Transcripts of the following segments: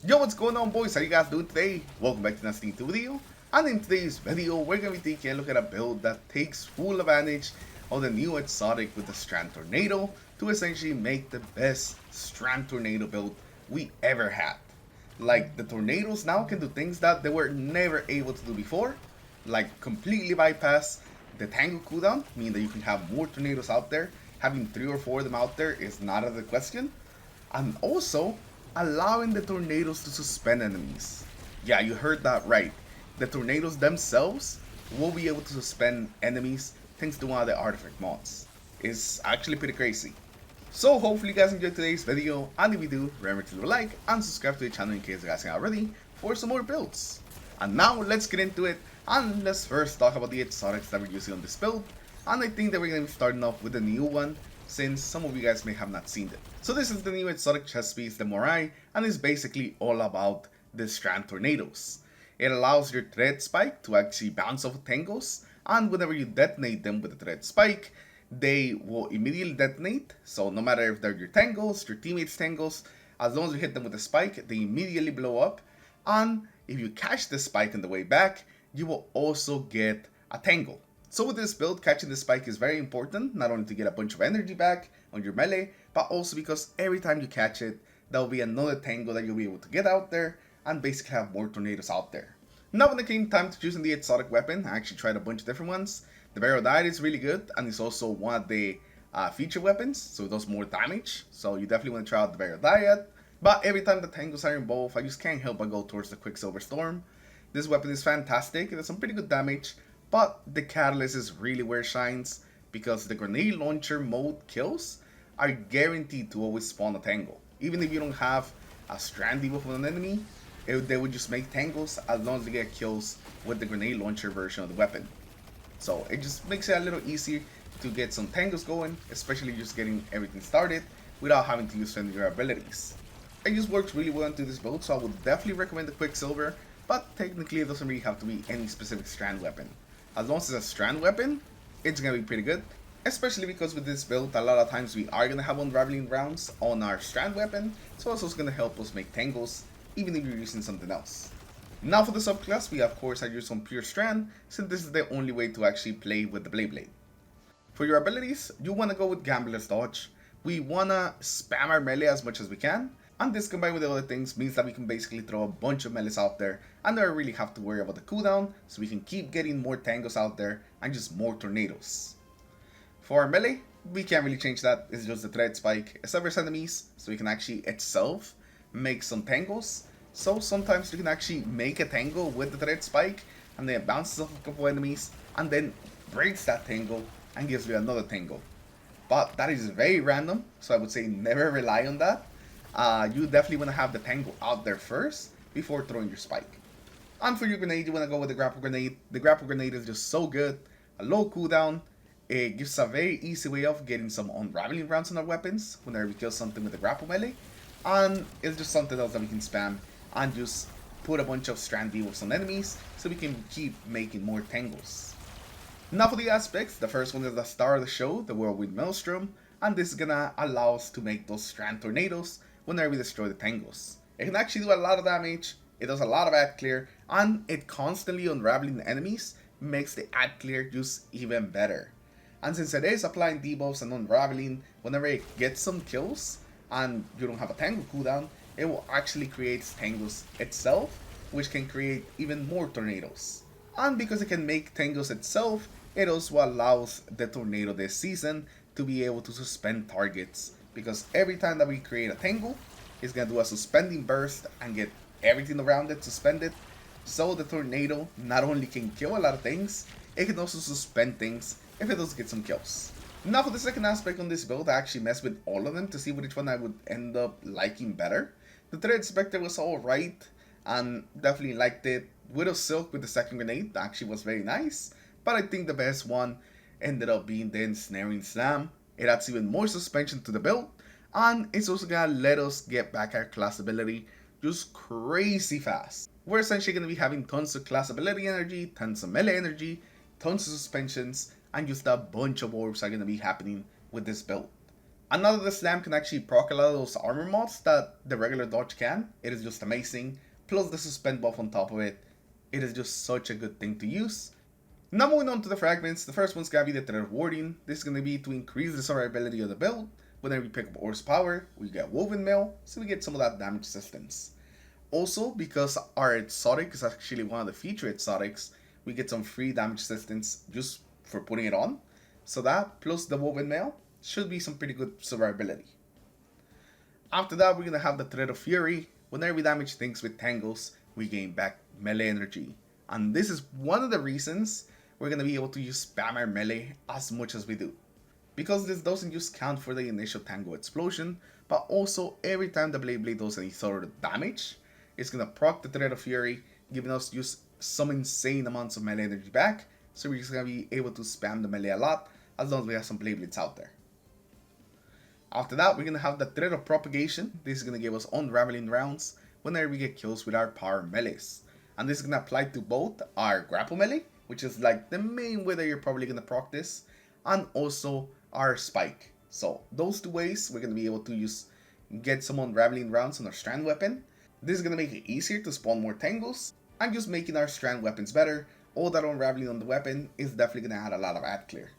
Yo, what's going on, boys? How you guys doing today? Welcome back to another Steam 2 video. And in today's video, we're going to be taking a look at a build that takes full advantage of the new exotic with the Strand Tornado to essentially make the best Strand Tornado build we ever had. Like, the tornadoes now can do things that they were never able to do before, like completely bypass the tango cooldown, meaning that you can have more tornadoes out there. Having 3 or 4 of them out there is not out of the question. And also allowing the tornadoes to suspend enemies. Yeah, you heard that right. The tornadoes themselves will be able to suspend enemies thanks to one of the artifact mods. It's actually pretty crazy. So hopefully you guys enjoyed today's video, and if you do, remember to leave a like and subscribe to the channel in case you guys aren't already for some more builds. And now let's get into it, and let's first talk about the exotics that we're using on this build. And I think that we're going to be starting off with the new one, since some of you guys may have not seen it. So this is the new exotic chess piece, the Morai, and it's basically all about the Strand Tornadoes. It allows your thread spike to actually bounce off of tangos, and whenever you detonate them with the thread spike, they will immediately detonate. So no matter if they're your tangos, your teammates' tangos, as long as you hit them with the spike, they immediately blow up. And if you catch the spike on the way back, you will also get a tango. So with this build, catching the spike is very important, not only to get a bunch of energy back on your melee, but also because every time you catch it, there will be another tango that you'll be able to get out there and basically have more tornadoes out there. Now when it came time to choosing the exotic weapon, I actually tried a bunch of different ones. The Barrel Diet is really good, and it's also one of the feature weapons, so it does more damage. So you definitely want to try out the Barrel Diet. But every time the tangos are involved, I just can't help but go towards the Quicksilver Storm. This weapon is fantastic, it does some pretty good damage. But the Catalyst is really where it shines, because the grenade launcher mode kills are guaranteed to always spawn a tango. Even if you don't have a strand debuff on an enemy, they would just make tangos as long as they get kills with the grenade launcher version of the weapon. So it just makes it a little easier to get some tangos going, especially just getting everything started without having to use any of your abilities. It just works really well into this build, so I would definitely recommend the Quicksilver, but technically it doesn't really have to be any specific strand weapon. As long as it's a strand weapon, it's gonna be pretty good. Especially because with this build, a lot of times we are gonna have unraveling rounds on our strand weapon, so also it's gonna help us make tangos, even if you're using something else. Now for the subclass, we of course are using some pure strand, since this is the only way to actually play with the Blade. For your abilities, you wanna go with Gambler's Dodge. We wanna spam our melee as much as we can, and this combined with the other things means that we can basically throw a bunch of melees out there and don't really have to worry about the cooldown, so we can keep getting more tangos out there and just more tornadoes. For our melee, we can't really change that, it's just the thread spike. It severs enemies, so we can actually itself make some tangos. So sometimes you can actually make a tango with the thread spike, and then it bounces off a couple enemies, and then breaks that tango and gives you another tango. But that is very random, so I would say never rely on that. You definitely want to have the tango out there first before throwing your spike. And for your grenade, you want to go with the grapple grenade. The grapple grenade is just so good. A low cooldown. It gives a very easy way of getting some unraveling rounds on our weapons whenever we kill something with the grapple melee. And it's just something else that we can spam and just put a bunch of strand debuffs on enemies so we can keep making more tangos. Now for the aspects, the first one is the star of the show, the Whirlwind Maelstrom, and this is gonna allow us to make those strand tornadoes whenever we destroy the tangos. It can actually do a lot of damage, it does a lot of ad clear, and it constantly unraveling the enemies makes the ad clear just even better. And since it is applying debuffs and unraveling, whenever it gets some kills and you don't have a tango cooldown, it will actually create tangos itself, which can create even more tornadoes. And because it can make tangos itself, it also allows the tornado this season to be able to suspend targets, because every time that we create a tango, it's gonna do a suspending burst and get everything around it suspended. So the tornado not only can kill a lot of things, it can also suspend things if it does get some kills. Now for the second aspect on this build, I actually messed with all of them to see which one I would end up liking better. The Thread Spectre was alright, and definitely liked it. Widow Silk with the second grenade actually was very nice, but I think the best one ended up being the Ensnaring Slam. It adds even more suspension to the build, and it's also gonna let us get back our class ability just crazy fast. We're essentially gonna be having tons of class ability energy, tons of melee energy, tons of suspensions, and just a bunch of orbs are gonna be happening with this build. And now that the slam can actually proc a lot of those armor mods that the regular dodge can, it is just amazing. Plus the suspend buff on top of it, it is just such a good thing to use. Now moving on to the fragments, the first one's gonna be the thread of warding. This is gonna be to increase the survivability of the build. Whenever we pick up Ore's power, we get woven mail, so we get some of that damage resistance. Also, because our exotic is actually one of the feature exotics, we get some free damage resistance just for putting it on. So that, plus the woven mail, should be some pretty good survivability. After that, we're gonna have the Thread of Fury. Whenever we damage things with tangles, we gain back melee energy. And this is one of the reasons we're gonna be able to use spam our melee as much as we do. Because this doesn't just count for the initial tangle explosion, but also every time the Blade does any sort of damage, it's gonna proc the Thread of Fury, giving us just some insane amounts of melee energy back. So we're just gonna be able to spam the melee a lot, as long as we have some Blades out there. After that, we're gonna have the Thread of Propagation. This is gonna give us unraveling rounds whenever we get kills with our power melees. And this is gonna apply to both our grapple melee, which is like the main way that you're probably gonna proc this, and also our spike. So those two ways we're gonna be able to get some unraveling rounds on our strand weapon. This is gonna make it easier to spawn more tangles and just making our strand weapons better. All that unraveling on the weapon is definitely gonna add a lot of ad clear.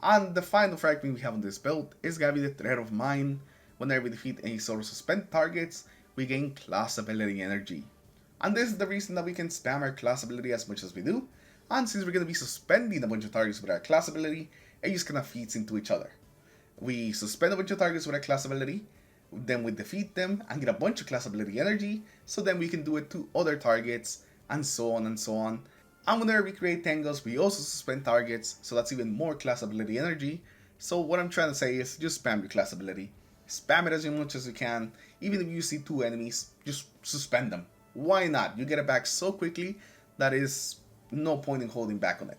And the final fragment we have on this build is gonna be the Thread of Mind. Whenever we defeat any sort of suspend targets, we gain class ability energy. And this is the reason that we can spam our class ability as much as we do. And since we're gonna be suspending a bunch of targets with our class ability, it just kind of feeds into each other. We suspend a bunch of targets with our class ability, then we defeat them and get a bunch of class ability energy, so then we can do it to other targets, and so on and so on. And whenever we create tangles, we also suspend targets, so that's even more class ability energy. So what I'm trying to say is just spam your class ability. Spam it as much as you can. Even if you see two enemies, just suspend them. Why not? You get it back so quickly that is no point in holding back on it.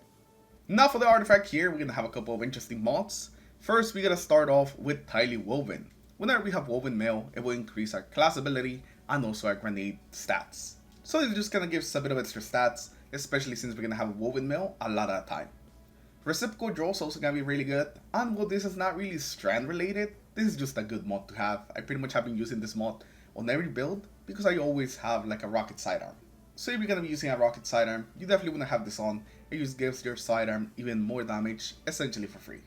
Now for the artifact here, we're gonna have a couple of interesting mods. First, we're gonna start off with Tightly Woven. Whenever we have Woven Mail, it will increase our class ability and also our grenade stats. So it just kind of gives a bit of extra stats, especially since we're gonna have Woven Mail a lot of the time. Reciprocal Draw is also gonna be really good, and while this is not really strand related, this is just a good mod to have. I pretty much have been using this mod on every build because I always have like a rocket sidearm. So if you're gonna be using a rocket sidearm, you definitely wanna have this on. It just gives your sidearm even more damage, essentially for free.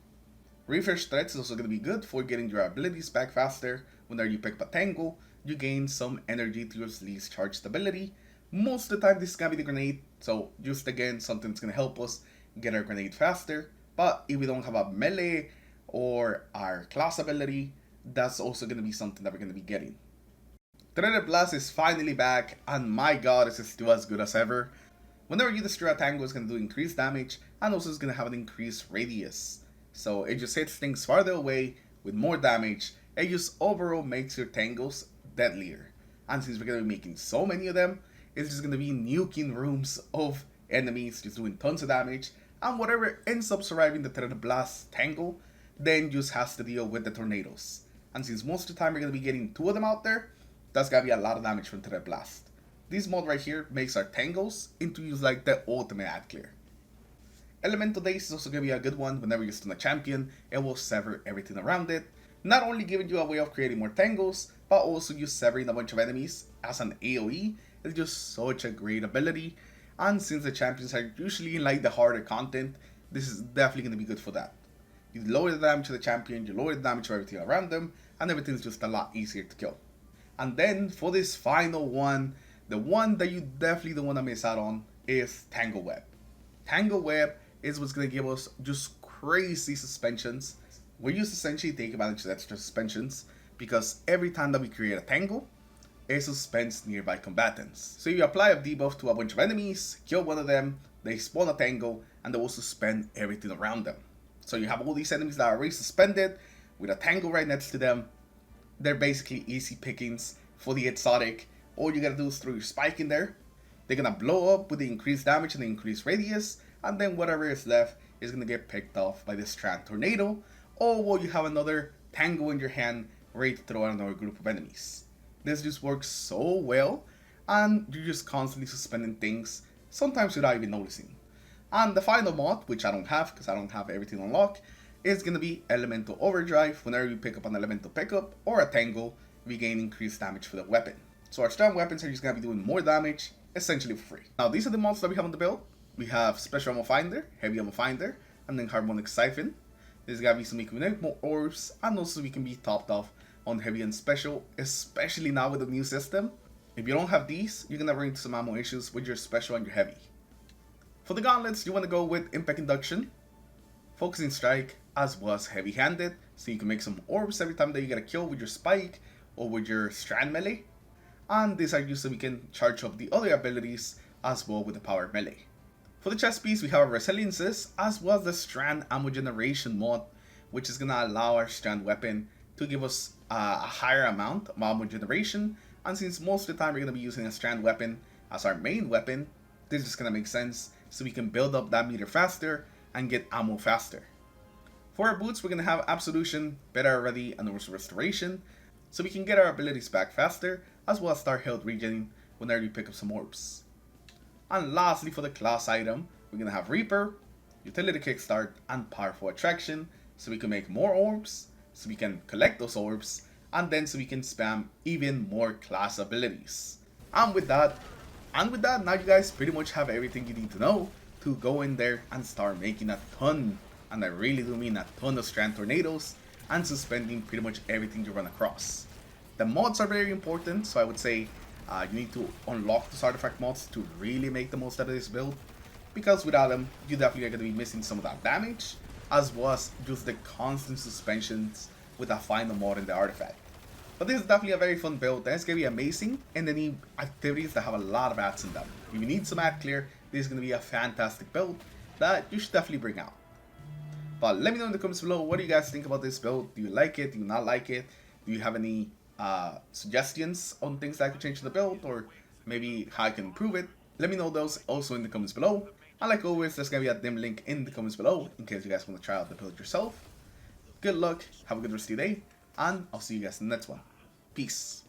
Refresh Threads is also gonna be good for getting your abilities back faster. Whenever you pick up a tangle, you gain some energy to your least charged ability. Most of the time this is gonna be the grenade, so just again something that's gonna help us get our grenade faster. But if we don't have a melee or our class ability, that's also gonna be something that we're gonna be getting. Threaded Blast is finally back, and my god, this is still as good as ever. Whenever you destroy a tangle, it's gonna do increased damage, and also it's gonna have an increased radius. So it just hits things farther away with more damage. It just overall makes your tangles deadlier. And since we're gonna be making so many of them, it's just gonna be nuking rooms of enemies, just doing tons of damage. And whatever ends up surviving the Threaded Blast tangle, then just has to deal with the tornadoes. And since most of the time we're gonna be getting two of them out there, that's gonna be a lot of damage from Threaded Blast. This mod right here makes our tangles into use like the ultimate ad clear. Elemental Daze is also gonna be a good one. Whenever you stun a champion, it will sever everything around it. Not only giving you a way of creating more tangles, but also you severing a bunch of enemies as an AoE. It's just such a great ability. And since the champions are usually in like the harder content, this is definitely gonna be good for that. You lower the damage of the champion, you lower the damage of everything around them, and everything's just a lot easier to kill. And then for this final one, the one that you definitely don't want to miss out on is Tangle Web. Tangle Web is what's going to give us just crazy suspensions. We use essentially take advantage of extra suspensions because every time that we create a tangle, it suspends nearby combatants. So you apply a debuff to a bunch of enemies, kill one of them, they spawn a tangle, and they will suspend everything around them. So you have all these enemies that are already suspended with a tangle right next to them. They're basically easy pickings for the exotic. All you gotta do is throw your spike in there. They're gonna blow up with the increased damage and the increased radius, and then whatever is left is gonna get picked off by the Strand Tornado, or will you have another tangle in your hand ready to throw at another group of enemies. This just works so well, and you're just constantly suspending things, sometimes without even noticing. And the final mod, which I don't have because I don't have everything unlocked, is going to be Elemental Overdrive. Whenever you pick up an Elemental Pickup or a Tangle, we gain increased damage for the weapon. So our strand weapons are just going to be doing more damage, essentially for free. Now these are the mods that we have on the build. We have Special Ammo Finder, Heavy Ammo Finder, and then Harmonic Siphon. There's going to be some economic more orbs, and also we can be topped off on Heavy and Special, especially now with the new system. If you don't have these, you're going to run into some ammo issues with your Special and your Heavy. For the gauntlets, you want to go with Impact Induction, Focusing Strike, as well as Heavy Handed, so you can make some orbs every time that you get a kill with your Spike or with your Strand melee. And these are used so we can charge up the other abilities as well with the Power melee. For the chest piece, we have our Resiliences as well as the Strand Ammo Generation mod, which is going to allow our Strand weapon to give us a higher amount of ammo generation. And since most of the time we're going to be using a Strand weapon as our main weapon, this is going to make sense so we can build up that meter faster and get ammo faster. For our boots, we're going to have Absolution, Better Ready, and also Restoration, so we can get our abilities back faster, as well as start health regen whenever you pick up some orbs. And lastly, for the class item, we're going to have Reaper, Utility Kickstart, and Powerful Attraction, so we can make more orbs, so we can collect those orbs, and then so we can spam even more class abilities. And with that, now you guys pretty much have everything you need to know to go in there and start making a ton, and I really do mean a ton, of Strand Tornadoes and suspending pretty much everything you run across. The mods are very important, so I would say you need to unlock those artifact mods to really make the most out of this build, because without them, you definitely are going to be missing some of that damage, as well as just the constant suspensions with that final mod in the artifact. But this is definitely a very fun build, and it's going to be amazing in any activities that have a lot of ads in them. If you need some ad clear, this is going to be a fantastic build that you should definitely bring out. But let me know in the comments below, what do you guys think about this build? Do you like it? Do you not like it? Do you have any suggestions on things that I could change to the build, or maybe how I can improve it? Let me know those also in the comments below. And like always, there's going to be a dim link in the comments below in case you guys want to try out the build yourself. Good luck, have a good rest of your day, and I'll see you guys in the next one. Peace.